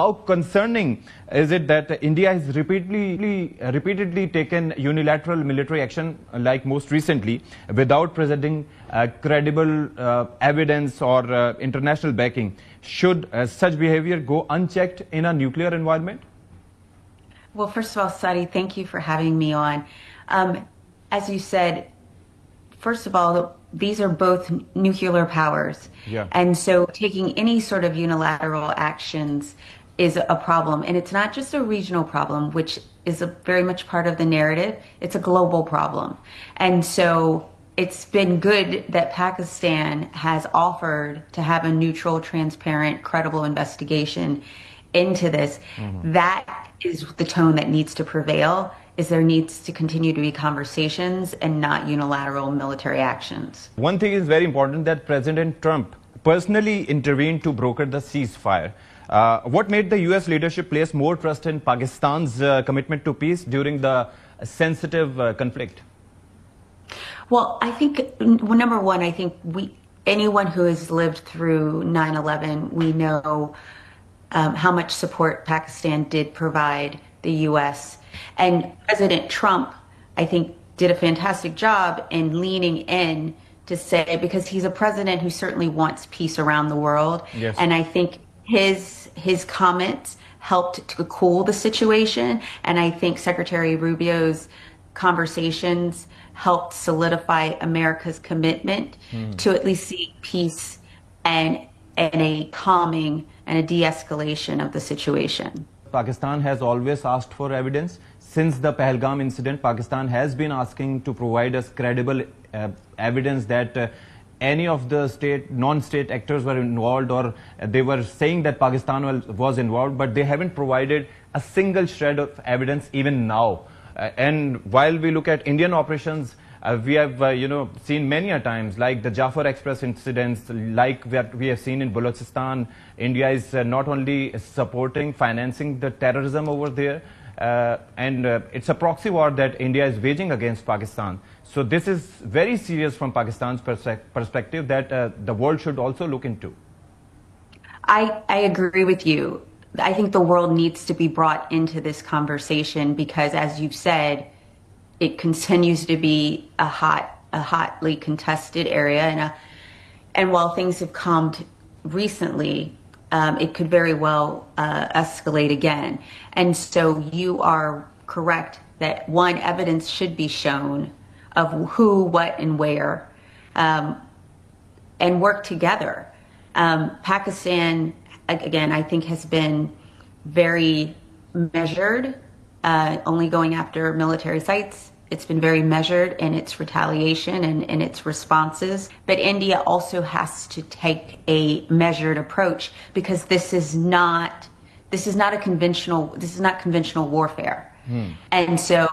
How concerning is it that India has repeatedly taken unilateral military action, like most recently, without presenting credible evidence or international backing? Should such behavior go unchecked in a nuclear environment? Well, first of all, Satti, thank you for having me on. As you said, first of all, these are both nuclear powers. Yeah. And so taking any sort of unilateral actions is a problem. And it's not just a regional problem, which is very much part of the narrative. It's a global problem. And so it's been good that Pakistan has offered to have a neutral, transparent, credible investigation into this. Mm-hmm. That is the tone that needs to prevail. Is there needs to continue to be conversations and not unilateral military actions. One thing is very important, that President Trump personally intervened to broker the ceasefire. What made the U.S. leadership place more trust in Pakistan's commitment to peace during the sensitive conflict? Well, I think, number one, I think anyone who has lived through 9/11, we know how much support Pakistan did provide the U.S. And President Trump, I think, did a fantastic job in leaning in to say, because he's a president who certainly wants peace around the world. Yes. And I think his comments helped to cool the situation. And I think Secretary Rubio's conversations helped solidify America's commitment to at least seek peace and a calming and a de-escalation of the situation. Pakistan has always asked for evidence. Since the Pahalgam incident, Pakistan has been asking to provide us credible evidence that any of the non-state actors were involved, or they were saying that Pakistan was involved, but they haven't provided a single shred of evidence even now. And while we look at Indian operations, we have seen many a times, like the Jafar Express incidents, like what we have seen in Balochistan. India is not only supporting, financing the terrorism over there, and it's a proxy war that India is waging against Pakistan. So this is very serious from Pakistan's perspective that the world should also look into. I agree with you. I think the world needs to be brought into this conversation because, as you've said, it continues to be a hotly contested area, and while things have calmed recently, it could very well escalate again. And so you are correct that one, evidence should be shown of who, what, and where, and work together. Pakistan, again, I think has been very measured, only going after military sites. It's been very measured in its retaliation and its responses. But India also has to take a measured approach because this is not conventional warfare. And so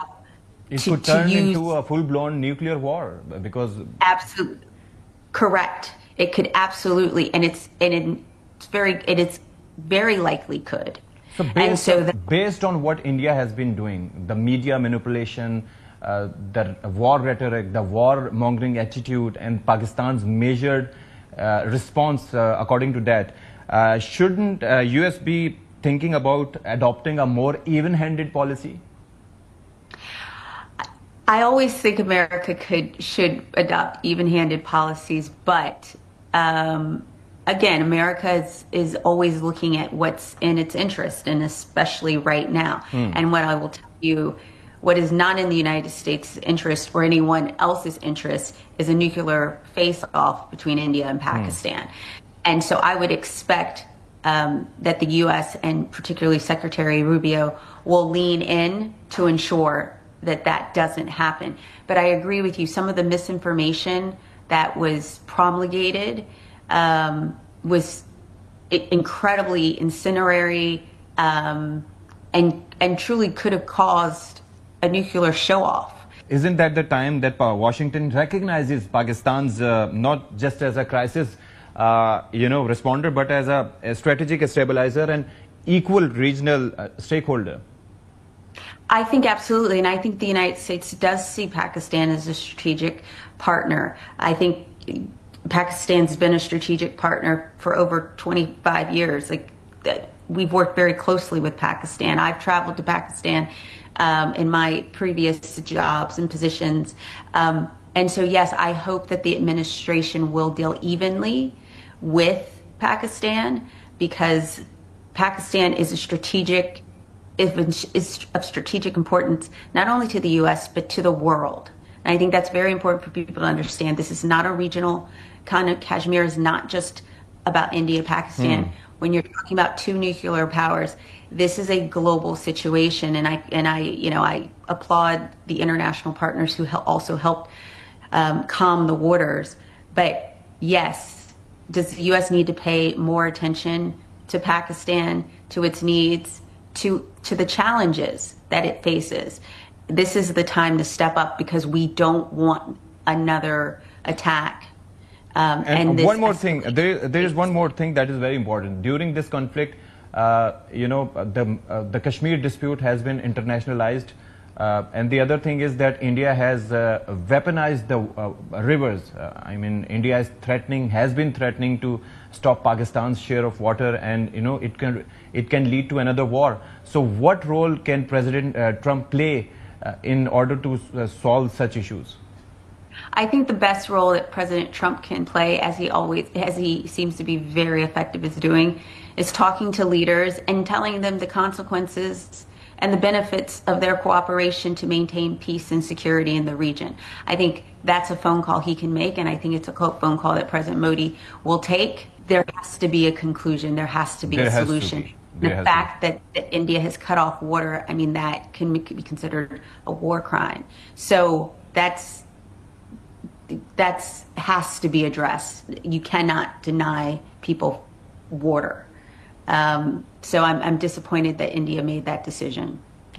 it could turn into a full-blown nuclear war because absolutely correct. It could absolutely, and it's very likely could. So based on what India has been doing, the media manipulation, the war rhetoric, the war-mongering attitude, and Pakistan's measured response according to that, shouldn't US be thinking about adopting a more even-handed policy? I always think America should adopt even-handed policies, but again, America is always looking at what's in its interest, and especially right now. And what I will tell you, what is not in the United States' interest or anyone else's interest is a nuclear face-off between India and Pakistan. And so I would expect that the U.S. and particularly Secretary Rubio will lean in to ensure that that doesn't happen. But I agree with you, some of the misinformation that was promulgated was incredibly incendiary and truly could have caused a nuclear show-off. Isn't that the time that Washington recognizes Pakistan's not just as a crisis responder, but as a strategic stabilizer and equal regional stakeholder? I think absolutely, and I think the United States does see Pakistan as a strategic partner. I think Pakistan's been a strategic partner for over 25 years. Like we've worked very closely with Pakistan. I've traveled to Pakistan in my previous jobs and positions. And so, yes, I hope that the administration will deal evenly with Pakistan, because Pakistan is of strategic importance, not only to the U.S., but to the world. And I think that's very important for people to understand. This is not a regional kind of, Kashmir is not just about India, Pakistan. When you're talking about two nuclear powers, this is a global situation. And I applaud the international partners who also helped calm the waters. But yes, does the U.S. need to pay more attention to Pakistan, to its needs, to the challenges that it faces? This is the time to step up, because we don't want another attack. And one more thing, there is one more thing that is very important. During this conflict, the Kashmir dispute has been internationalized. And the other thing is that India has weaponized the rivers. I mean, India has been threatening to stop Pakistan's share of water, and it can lead to another war. So what role can President Trump play in order to solve such issues? I think the best role that President Trump can play, as he seems to be very effective at doing, is talking to leaders and telling them the consequences and the benefits of their cooperation to maintain peace and security in the region. I think that's a phone call he can make, and I think it's a phone call that President Modi will take. There has to be a conclusion. There has to be a solution. The fact that India has cut off water, I mean, that can be considered a war crime. So that has to be addressed. You cannot deny people water. So I'm disappointed that India made that decision.